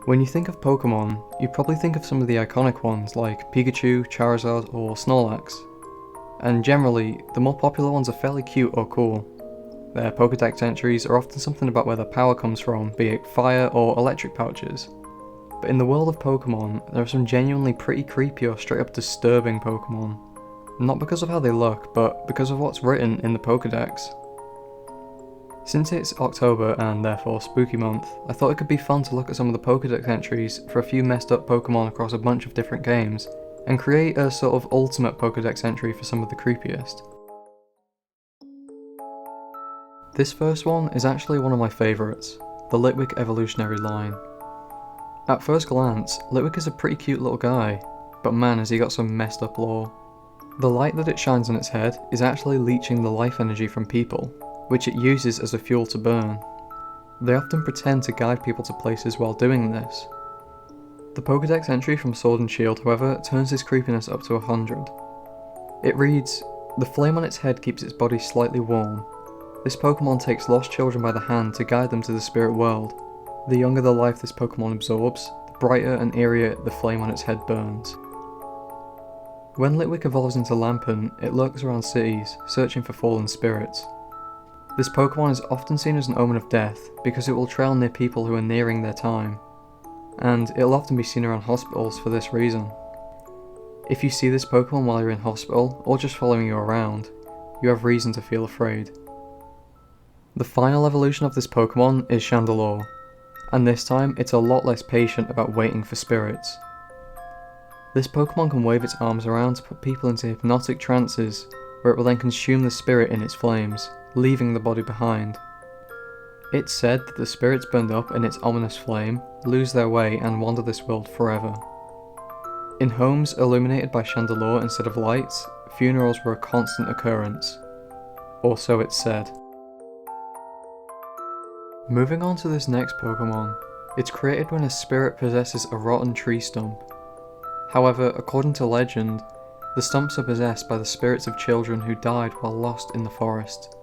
When you think of Pokemon, you probably think of some of the iconic ones like Pikachu, Charizard, or Snorlax. And generally, the more popular ones are fairly cute or cool. Their Pokedex entries are often something about where their power comes from, be it fire or electric pouches. But in the world of Pokemon, there are some genuinely pretty creepy or straight up disturbing Pokemon. Not because of how they look, but because of what's written in the Pokedex. Since it's October and therefore spooky month, I thought it could be fun to look at some of the Pokedex entries for a few messed up Pokemon across a bunch of different games, and create a sort of ultimate Pokedex entry for some of the creepiest. This first one is actually one of my favourites, the Litwick evolutionary line. At first glance, Litwick is a pretty cute little guy, but man has he got some messed up lore. The light that it shines on its head is actually leeching the life energy from people, which it uses as a fuel to burn. They often pretend to guide people to places while doing this. The Pokedex entry from Sword and Shield, however, turns this creepiness up to 100. It reads, "The flame on its head keeps its body slightly warm. This Pokemon takes lost children by the hand to guide them to the spirit world. The younger the life this Pokemon absorbs, the brighter and eerier the flame on its head burns." When Litwick evolves into Lampent, it lurks around cities, searching for fallen spirits. This Pokemon is often seen as an omen of death because it will trail near people who are nearing their time, and it'll often be seen around hospitals for this reason. If you see this Pokemon while you're in hospital, or just following you around, you have reason to feel afraid. The final evolution of this Pokemon is Handelor, and this time it's a lot less patient about waiting for spirits. This Pokemon can wave its arms around to put people into hypnotic trances, where it will then consume the spirit in its flames, leaving the body behind. It's said that the spirits burned up in its ominous flame lose their way and wander this world forever. In homes illuminated by Handelor instead of lights, funerals were a constant occurrence. Or so it's said. Moving on to this next Pokemon, it's created when a spirit possesses a rotten tree stump. However, according to legend, the stumps are possessed by the spirits of children who died while lost in the forest.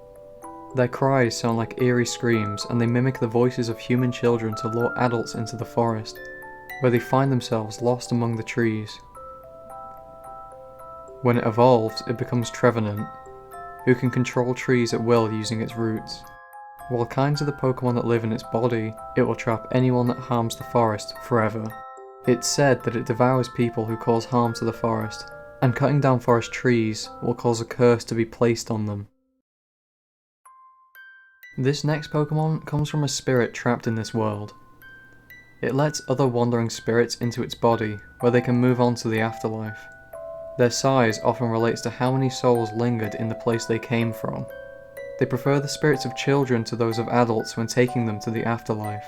Their cries sound like eerie screams, and they mimic the voices of human children to lure adults into the forest, where they find themselves lost among the trees. When it evolves, it becomes Trevenant, who can control trees at will using its roots. While kind to the Pokemon that live in its body, it will trap anyone that harms the forest forever. It's said that it devours people who cause harm to the forest, and cutting down forest trees will cause a curse to be placed on them. This next Pokemon comes from a spirit trapped in this world. It lets other wandering spirits into its body, where they can move on to the afterlife. Their size often relates to how many souls lingered in the place they came from. They prefer the spirits of children to those of adults when taking them to the afterlife.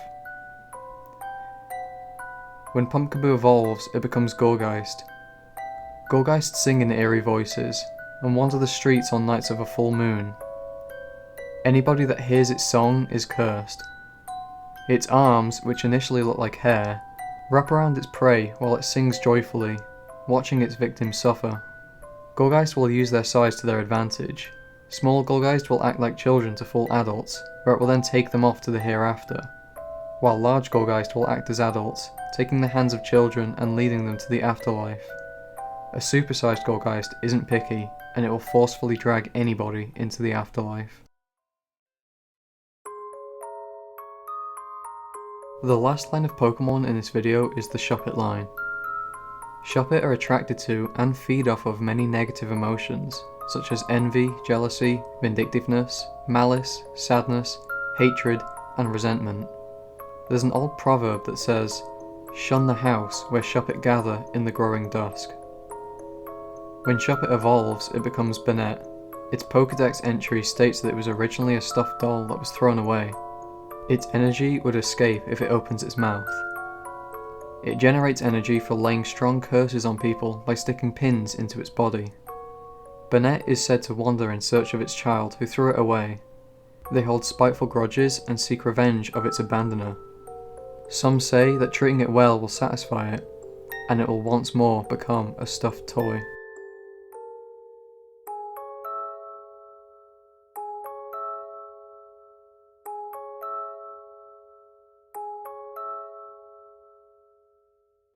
When Pumpkaboo evolves, it becomes Geist. Geist sing in eerie voices, and wander the streets on nights of a full moon. Anybody that hears its song is cursed. Its arms, which initially look like hair, wrap around its prey while it sings joyfully, watching its victims suffer. Geist will use their size to their advantage. Small Geist will act like children to full adults, where it will then take them off to the hereafter, while large Geist will act as adults, taking the hands of children and leading them to the afterlife. A supersized Geist isn't picky, and it will forcefully drag anybody into the afterlife. The last line of Pokemon in this video is the Shopit line. Shopit are attracted to and feed off of many negative emotions, such as envy, jealousy, vindictiveness, malice, sadness, hatred, and resentment. There's an old proverb that says, "Shun the house where Shopit gather in the growing dusk." When Shopit evolves, it becomes Banette. Its Pokedex entry states that it was originally a stuffed doll that was thrown away. Its energy would escape if it opens its mouth. It generates energy for laying strong curses on people by sticking pins into its body. Banette is said to wander in search of its child who threw it away. They hold spiteful grudges and seek revenge of its abandoner. Some say that treating it well will satisfy it, and it will once more become a stuffed toy.